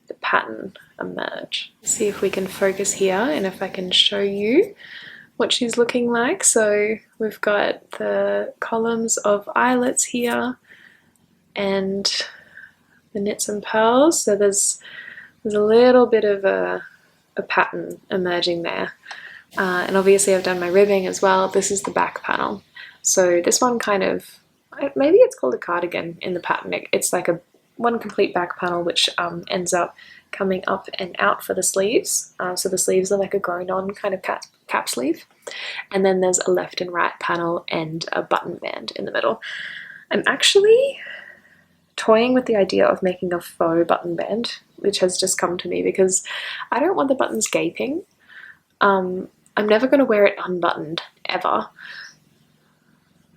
the pattern emerge. See if we can focus here and if I can show you what she's looking like. So we've got the columns of eyelets here and the knits and pearls. So there's a little bit of a pattern emerging there. And obviously I've done my ribbing as well. This is the back panel. So this one kind of, maybe it's called a cardigan in the pattern. It's like one complete back panel which ends up coming up and out for the sleeves. So the sleeves are like a grown-on kind of cap sleeve. And then there's a left and right panel and a button band in the middle. I'm actually toying with the idea of making a faux button band, which has just come to me because I don't want the buttons gaping. I'm never going to wear it unbuttoned, ever.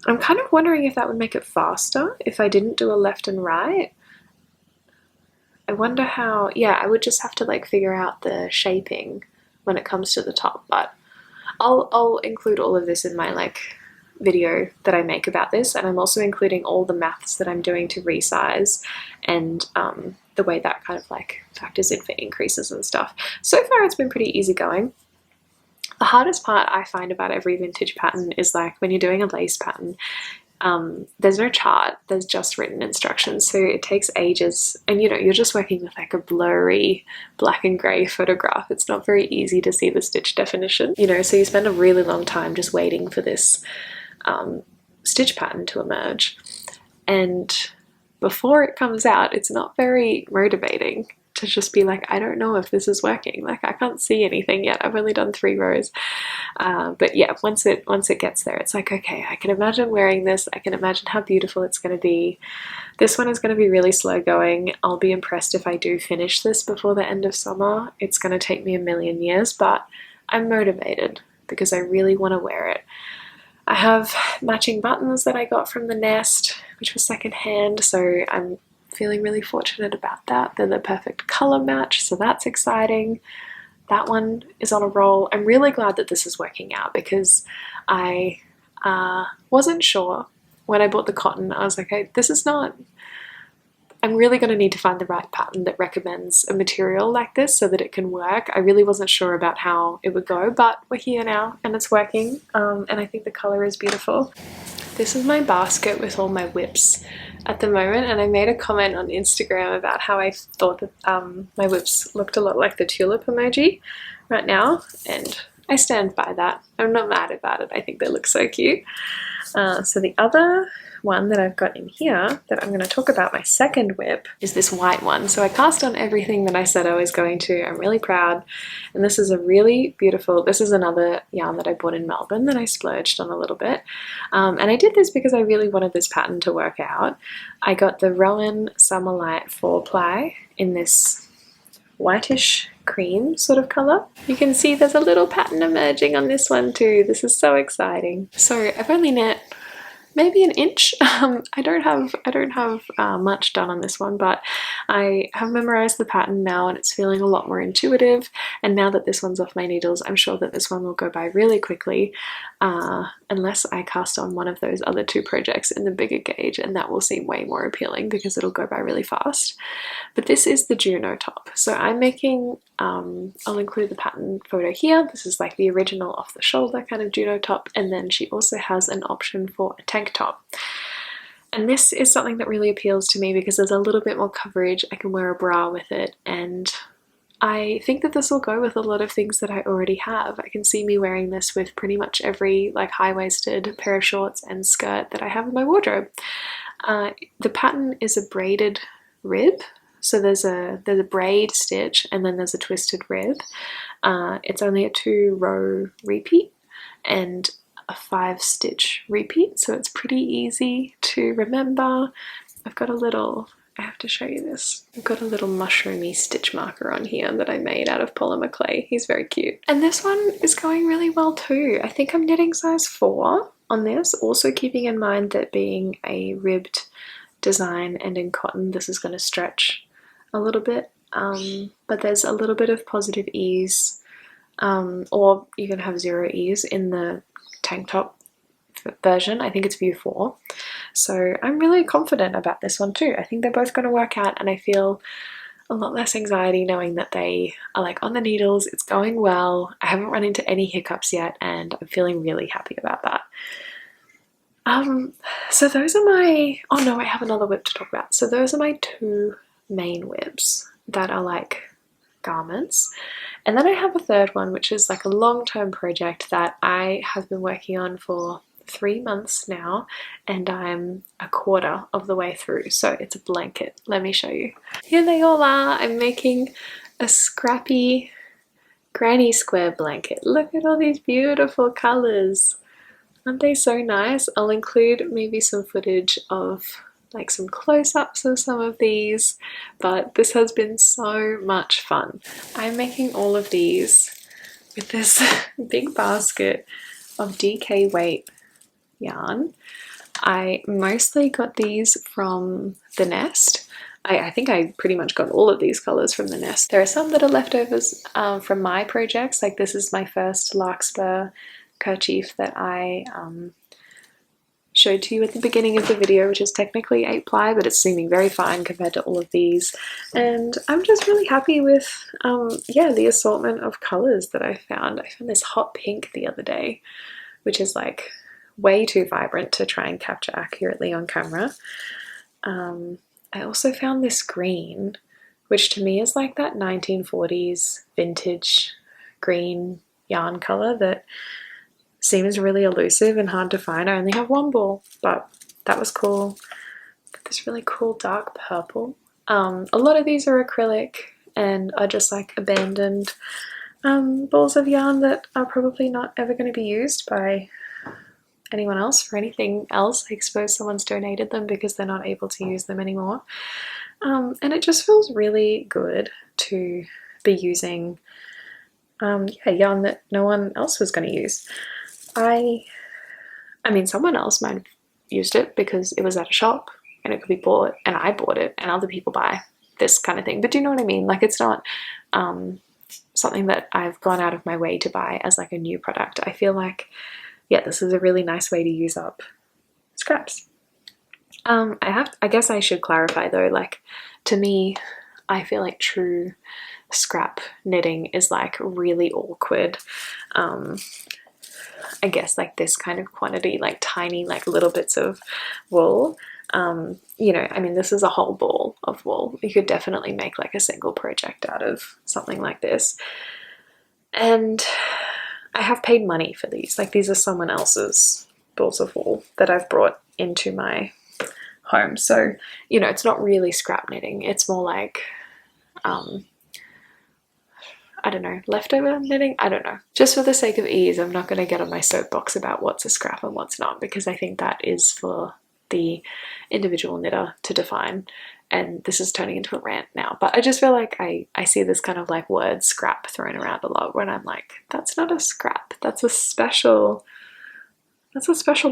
I'm kind of wondering if that would make it faster if I didn't do a left and right. I wonder how, yeah, I would just have to like figure out the shaping when it comes to the top, but I'll include all of this in my like video that I make about this, and I'm also including all the maths that I'm doing to resize and the way that kind of like factors in for increases and stuff. So far it's been pretty easy going. The hardest part I find about every vintage pattern is like when you're doing a lace pattern, there's no chart, there's just written instructions, so it takes ages, and you know, you're just working with like a blurry black and grey photograph. It's not very easy to see the stitch definition, you know, so you spend a really long time just waiting for this stitch pattern to emerge, and before it comes out it's not very motivating to just be like, I don't know if this is working, like I can't see anything yet, I've only done 3 rows. But yeah, once it gets there, it's like, okay, I can imagine wearing this, I can imagine how beautiful it's going to be. This one is going to be really slow going. I'll be impressed if I do finish this before the end of summer. It's going to take me a million years, but I'm motivated. because I really want to wear it. I have matching buttons that I got from the Nest, which was secondhand, so I'm feeling really fortunate about that. They're the perfect color match, so that's exciting. That one is on a roll. I'm really glad that this is working out because I wasn't sure when I bought the cotton. I was like, hey, this is not... I'm really going to need to find the right pattern that recommends a material like this so that it can work. I really wasn't sure about how it would go, but we're here now and it's working, and I think the color is beautiful. This is my basket with all my whips at the moment, and I made a comment on Instagram about how I thought that my whips looked a lot like the tulip emoji right now, and I stand by that. I'm not mad about it. I think they look so cute. So the other one that I've got in here that I'm going to talk about, my second whip, is this white one. So I cast on everything that I said I was going to. I'm really proud. And this is a really beautiful, this is another yarn that I bought in Melbourne that I splurged on a little bit. And I did this because I really wanted this pattern to work out. I got the Rowan Summer Light 4-ply in this whitish cream sort of color. You can see there's a little pattern emerging on this one too. This is so exciting. So I've only knit maybe an inch. I don't have much done on this one, but I have memorized the pattern now and it's feeling a lot more intuitive. And now that this one's off my needles, I'm sure that this one will go by really quickly, unless I cast on one of those other two projects in the bigger gauge, and that will seem way more appealing because it'll go by really fast. But this is the Juno top. So I'm making, I'll include the pattern photo here. This is like the original off the shoulder kind of Juno top, and then she also has an option for a tank top. And this is something that really appeals to me because there's a little bit more coverage. I can wear a bra with it, and I think that this will go with a lot of things that I already have. I can see me wearing this with pretty much every like high-waisted pair of shorts and skirt that I have in my wardrobe. The pattern is a braided rib. So there's a braid stitch and then there's a twisted rib. It's only a 2-row repeat and a 5-stitch repeat, so it's pretty easy to remember. I've got a little, I have to show you this. I've got a little mushroomy stitch marker on here that I made out of polymer clay. He's very cute. And this one is going really well too. I think I'm knitting size 4 on this, also keeping in mind that being a ribbed design and in cotton, this is going to stretch a little bit, but there's a little bit of positive ease, or you can have 0 ease in the tank top version. I think it's view 4, so I'm really confident about this one too. I think they're both going to work out, and I feel a lot less anxiety knowing that they are like on the needles. It's going well. I haven't run into any hiccups yet, and I'm feeling really happy about that. So those are my, oh no, I have another whip to talk about. So those are my 2 main whips that are like garments, and then I have a third one which is like a long-term project that I have been working on for 3 months now, and I'm a quarter of the way through. So it's a blanket. Let me show you. Here they all are. I'm making a scrappy granny square blanket. Look at all these beautiful colors. Aren't they so nice? I'll include maybe some footage of like some close-ups of some of these, but this has been so much fun. I'm making all of these with this big basket of DK weight yarn. I mostly got these from the Nest. I think I pretty much got all of these colors from the Nest. There are some that are leftovers from my projects, like this is my first Larkspur kerchief that I showed to you at the beginning of the video, which is technically 8-ply, but it's seeming very fine compared to all of these. And I'm just really happy with, yeah, the assortment of colors that I found. I found this hot pink the other day, which is like way too vibrant to try and capture accurately on camera. I also found this green, which to me is like that 1940s vintage green yarn color that seems really elusive and hard to find. I only have one ball, but that was cool. Got this really cool dark purple. A lot of these are acrylic and are just like abandoned balls of yarn that are probably not ever going to be used by anyone else for anything else. I suppose someone's donated them because they're not able to use them anymore. And it just feels really good to be using yeah, yarn that no one else was going to use. I mean, someone else might have used it because it was at a shop and it could be bought, and I bought it, and other people buy this kind of thing. But do you know what I mean? Like, it's not something that I've gone out of my way to buy as like a new product. I feel like, yeah, this is a really nice way to use up scraps. I guess I should clarify though, like, to me, I feel like true scrap knitting is like really awkward. I guess like this kind of quantity, like tiny, like little bits of wool. You know, I mean, this is a whole ball of wool. You could definitely make like a single project out of something like this. And I have paid money for these. Like, these are someone else's balls of wool that I've brought into my home. So, you know, it's not really scrap knitting. It's more like, I don't know, leftover knitting? I don't know. Just for the sake of ease, I'm not going to get on my soapbox about what's a scrap and what's not, because I think that is for the individual knitter to define, and this is turning into a rant now. But I just feel like I see this kind of like word scrap thrown around a lot when I'm like, that's not a scrap. That's a special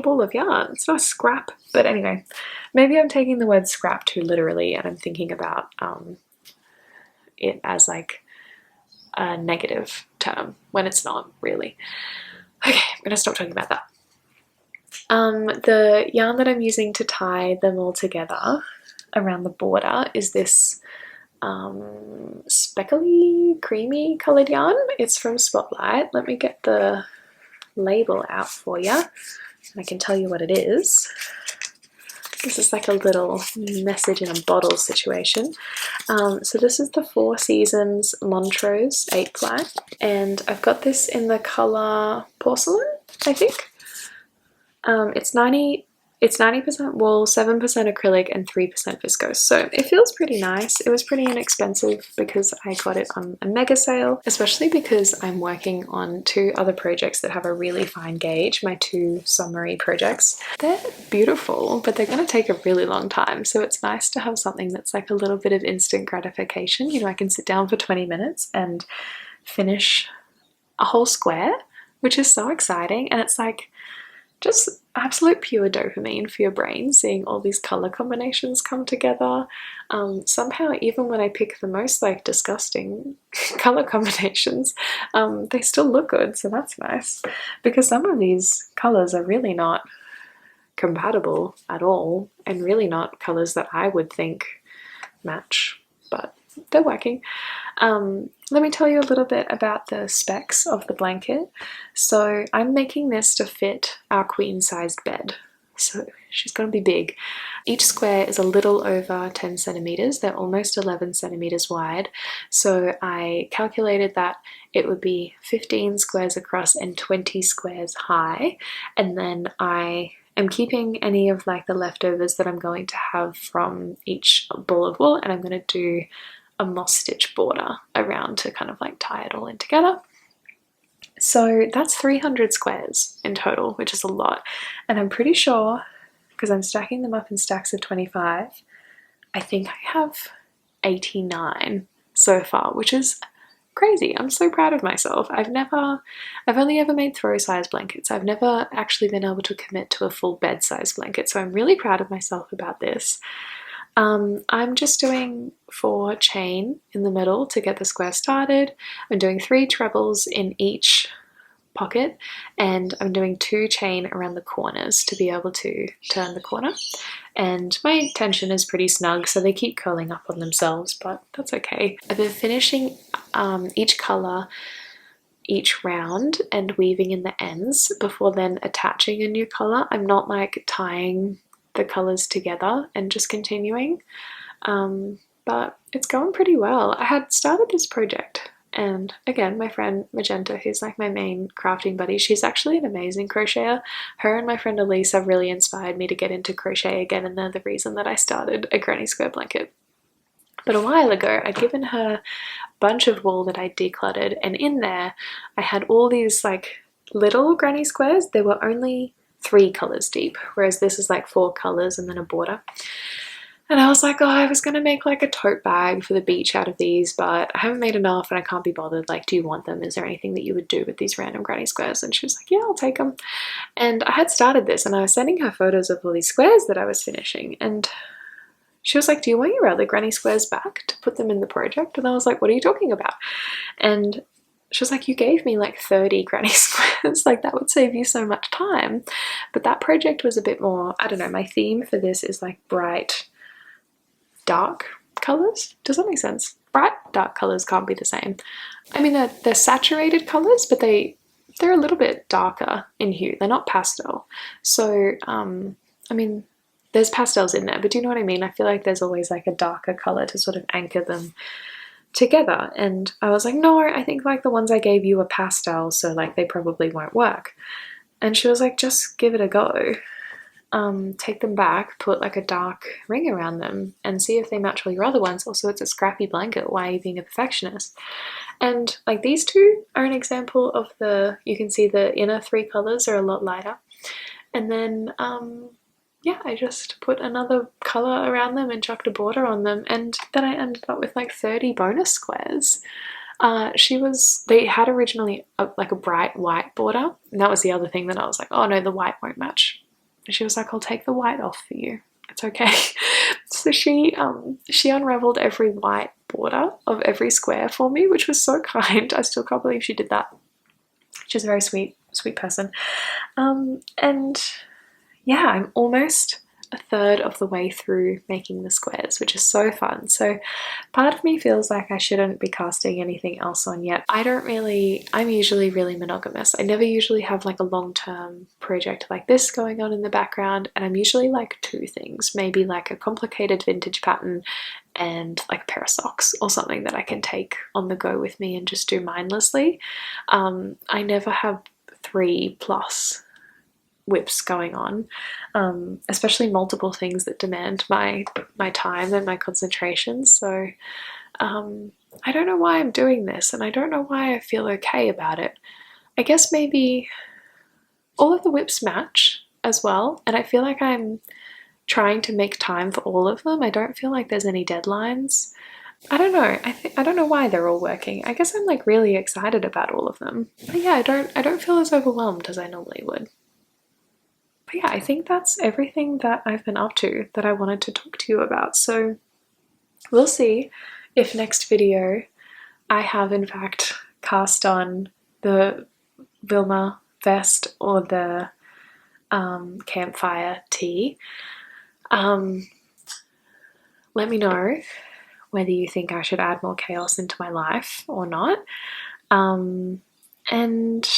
ball of yarn. It's not a scrap. But anyway, maybe I'm taking the word scrap too literally, and I'm thinking about it as like a negative term when it's not really. Okay, I'm gonna stop talking about that. The yarn that I'm using to tie them all together around the border is this speckly, creamy coloured yarn. It's from Spotlight. Let me get the label out for you, and I can tell you what it is. This is like a little message in a bottle situation. So this is the Four Seasons Montrose 8-ply, and I've got this in the colour Porcelain, I think. It's 90% wool, 7% acrylic, and 3% viscose. So it feels pretty nice. It was pretty inexpensive because I got it on a mega sale, especially because I'm working on 2 other projects that have a really fine gauge, my 2 summary projects. They're beautiful, but they're going to take a really long time. So it's nice to have something that's like a little bit of instant gratification. You know, I can sit down for 20 minutes and finish a whole square, which is so exciting. And it's like just absolute pure dopamine for your brain, seeing all these color combinations come together. Somehow, even when I pick the most like disgusting color combinations, they still look good, so that's nice, because some of these colors are really not compatible at all, and really not colors that I would think match, but they're working. Let me tell you a little bit about the specs of the blanket. So I'm making this to fit our queen-sized bed. So she's going to be big. Each square is a little over 10 centimeters. They're almost 11 centimeters wide. So I calculated that it would be 15 squares across and 20 squares high. And then I am keeping any of like the leftovers that I'm going to have from each ball of wool, and I'm going to do a moss stitch border around to kind of like tie it all in together. So that's 300 squares in total, which is a lot. And I'm pretty sure, because I'm stacking them up in stacks of 25, I think I have 89 so far, which is crazy. I'm so proud of myself. I've only ever made throw size blankets. I've never actually been able to commit to a full bed size blanket. So I'm really proud of myself about this. I'm just doing 4 chain in the middle to get the square started. I'm doing 3 trebles in each pocket, and I'm doing 2 chain around the corners to be able to turn the corner. And my tension is pretty snug, so they keep curling up on themselves, but that's okay. I've been finishing each colour each round and weaving in the ends before then attaching a new colour. I'm not like tying the colors together and just continuing, but it's going pretty well. I had started this project, and again, my friend Magenta, who's like my main crafting buddy, she's actually an amazing crocheter. Her and my friend Elise have really inspired me to get into crochet again, and they're the reason that I started a granny square blanket. But a while ago, I'd given her a bunch of wool that I decluttered, and in there I had all these like little granny squares. They were only 3 colors deep, whereas this is like 4 colors and then a border. And I was like, oh, I was gonna make like a tote bag for the beach out of these, but I haven't made enough and I can't be bothered. Like, do you want them? Is there anything that you would do with these random granny squares? And she was like, yeah, I'll take them. And I had started this and I was sending her photos of all these squares that I was finishing, and she was like, do you want your other granny squares back to put them in the project? And I was like, what are you talking about? And she was like, you gave me like 30 granny squares, like that would save you so much time. But that project was a bit more, I don't know, my theme for this is like bright, dark colors. Does that make sense? Bright, dark colors can't be the same. I mean, they're saturated colors, but they're a little bit darker in hue. They're not pastel. So, I mean, there's pastels in there, but do you know what I mean? I feel like there's always like a darker color to sort of anchor them together. And I was like, no, I think like the ones I gave you are pastel, so like they probably won't work. And she was like, just give it a go. Take them back, put like a dark ring around them and see if they match all your other ones. Also, it's a scrappy blanket. Why are you being a perfectionist? And like these two are an example of you can see the inner three colors are a lot lighter. And then, yeah, I just put another color around them and chucked a border on them. And then I ended up with like 30 bonus squares. They had originally like a bright white border. And that was the other thing that I was like, oh no, the white won't match. She was like, I'll take the white off for you. It's okay. So she unraveled every white border of every square for me, which was so kind. I still can't believe she did that. She's a very sweet person. And yeah, I'm almost a third of the way through making the squares, which is so fun. So part of me feels like I shouldn't be casting anything else on yet. I'm usually really monogamous. I never usually have like a long-term project like this going on in the background, and I'm usually like two things, maybe like a complicated vintage pattern and like a pair of socks or something that I can take on the go with me and just do mindlessly. I never have 3+ whips going on, especially multiple things that demand my time and my concentration. So I don't know why I'm doing this, and I don't know why I feel okay about it. I guess maybe all of the whips match as well, and I feel like I'm trying to make time for all of them. I don't feel like there's any deadlines. I don't know. I don't know why they're all working. I guess I'm like really excited about all of them. But yeah, I don't feel as overwhelmed as I normally would. But yeah, I think that's everything that I've been up to that I wanted to talk to you about. So we'll see if next video I have in fact cast on the Vilma vest or the Campfire Tee. Let me know whether you think I should add more chaos into my life or not. And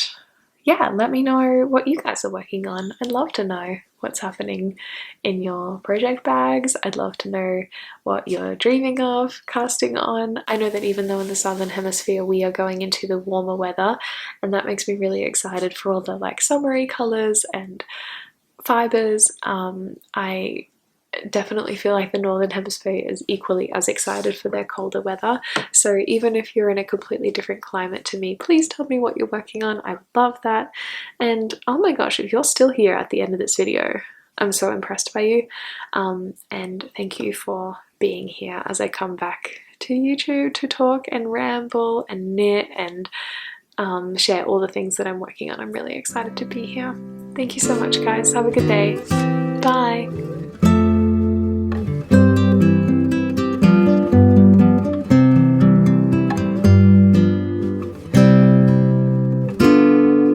yeah, let me know what you guys are working on. I'd love to know what's happening in your project bags. I'd love to know what you're dreaming of casting on. I know that even though in the Southern Hemisphere we are going into the warmer weather, and that makes me really excited for all the like summery colors and fibers. I definitely feel like the Northern Hemisphere is equally as excited for their colder weather. So even if you're in a completely different climate to me, please tell me what you're working on. I would love that. And oh my gosh, if you're still here at the end of this video, I'm so impressed by you. And thank you for being here as I come back to YouTube to talk and ramble and knit and share all the things that I'm working on. I'm really excited to be here. Thank you so much, guys. Have a good day. Bye.